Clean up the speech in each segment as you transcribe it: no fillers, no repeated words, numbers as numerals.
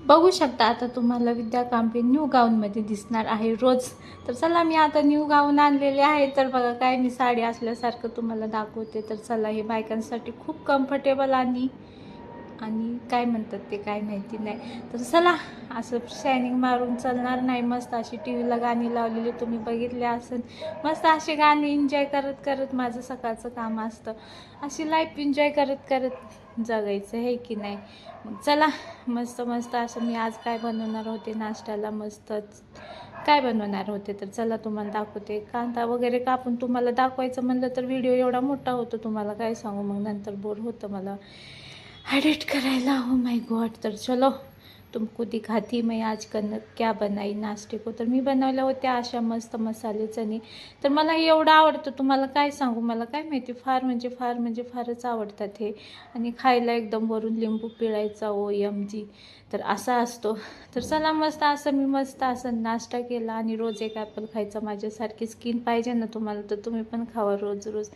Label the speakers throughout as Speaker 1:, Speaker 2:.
Speaker 1: बघू शकता आता तुम्हाला विद्या कांबळे न्यू गाऊनमध्ये दिसणार आहे रोज. तर चला मी आता न्यू गाऊन आणलेले आहे. तर बघा काय मी साडी असल्यासारखं तुम्हाला दाखवते. तर चला हे बायकांसाठी खूप कम्फर्टेबल आणि आणि काय म्हणतात ते काय माहिती नाही. तर चला असं शायनिंग मारून चालणार नाही. मस्त अशी टी व्हीला गाणी लावलेली तुम्ही बघितले असेल. मस्त अशी गाणी एन्जॉय करत करत माझं सकाळचं काम असतं. अशी लाईफ एन्जॉय करत करत जगायचं आहे की नाही. मग चला मस्त मस्त असं मी आज काय बनवणार होते नाश्त्याला मस्तच काय बनवणार होते. तर चला तुम्हाला दाखवते. कांदा वगैरे कापून तुम्हाला दाखवायचं म्हणलं तर व्हिडिओ एवढा मोठा होतो तुम्हाला काय सांगू. मग नंतर बोर होतं मला एडिट करायला. हो माय गॉड. तर चलो तुमको दिखाती मैं आज क्या बनाई नाश्ते को. तर मी बनवल्या होत्या अशा मस्त मसाले चणे. तर मला हे एवढं आवडतं तुम्हाला काय सांगू. मला काय माहिती फार म्हणजे फारच आवडतात हे. आणि खायला एकदम वरून लिंबू पिळायचा OMG. तर असा असतो. तर चला मस्त असं मी मस्त असं नाश्ता केला. आणि रोज एक ॲपल खायचा. माझ्यासारखी स्किन पाहिजे ना तुम्हाला तर तुम्ही पण खावा रोज रोज.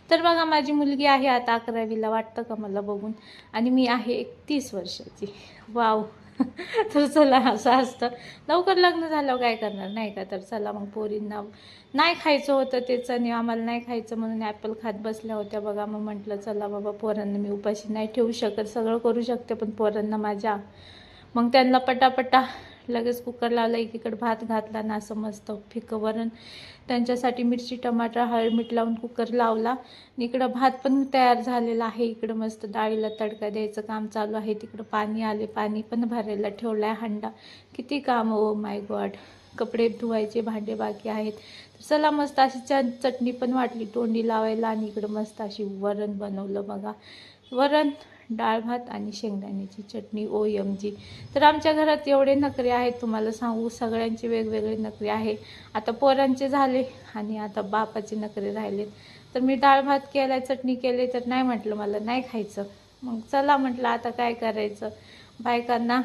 Speaker 1: तर बघा माझी मुलगी आहे आता 11वीला वाटतं का मला बघून. आणि मी आहे 31 वर्षाची. वाव. तर चला असं असतं. लवकर लग्न झाल्यावर काय करणार नाही का. तर चला मग पोरींना नाही खायचं होतं तेच आणि आम्हाला नाही खायचं म्हणून ॲपल खात बसल्या होत्या बघा. मग म्हटलं चला बाबा पोरांना मी उपाशी नाही ठेवू शकत. सगळं करू शकते पण पोरांना माझ्या. मग त्यांना पटापटा लगेच कुकर लावला. एकीकडे भात घातला ना असं मस्त फिकं वरण. त्यांच्यासाठी मिरची टमाटर हळद मीठ लावून कुकर लावला. इकडं भात पण तयार झालेला आहे. इकडं मस्त डाळीला तडका द्यायचं काम चालू आहे. तिकडं पाणी आले पाणी पण भरायला ठेवला आहे हंडा. किती काम ओ माय गॉड. कपडे धुवायचे भांडे बाकी आहेत. चला मस्त अशी चटणी पण वाटली तोंडी लावायला. आणि इकडं मस्त अशी वरण बनवलं बघा. वरण डाळ भात आणि शेंगदाण्याची चटणी OMG. तर आमच्या घरात एवढे नखरे आहेत तुम्हाला सांगू. सगळ्यांचे वेगवेगळे नखरे आहे. आता पोरांचे झाले आणि आता बापाचे नखरे राहिलेत. तर मी डाळ भात केला चटणी केली तर नाही म्हटलं मला नाही खायचं. मग चला म्हटलं आता काय करायचं. बायकांना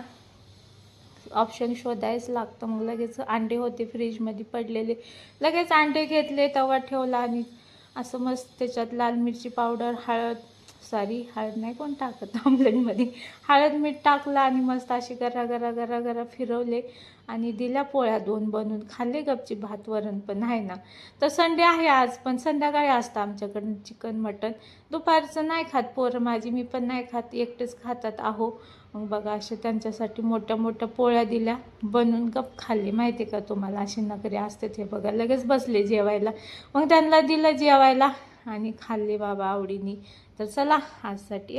Speaker 1: ऑप्शन शोधायच लागतं. मग लगेच अंडे होते फ्रीजमध्ये पडलेले. लगेच अंडे घेतले तवा ठेवला आणि असं मस्त त्याच्यात लाल मिरची पावडर हळद नाही कोण टाकत ऑमलेटमध्ये. हळद मीठ टाकलं आणि मस्त अशी गरा गरा गरा गरा फिरवले. आणि दिल्या पोळ्या 2 बनवून खाल्ले गपची. भात वरण पण आहे ना. तर संडे आहे आज पण संध्याकाळी असतं आमच्याकडून चिकन मटन. दुपारचं नाही खात पोरं माझी. मी पण नाही खात. एकटेच खातात आहो. मग बघा अशा त्यांच्यासाठी मोठ्या मोठ्या पोळ्या दिल्या बनवून गप खाल्ली. माहिती का तुम्हाला अशी नखरे असतात. हे बघा लगेच बसले जेवायला. मग त्यांना दिलं जेवायला आणि खाल्ले बाबा आवडीने. तर चला आजसाठी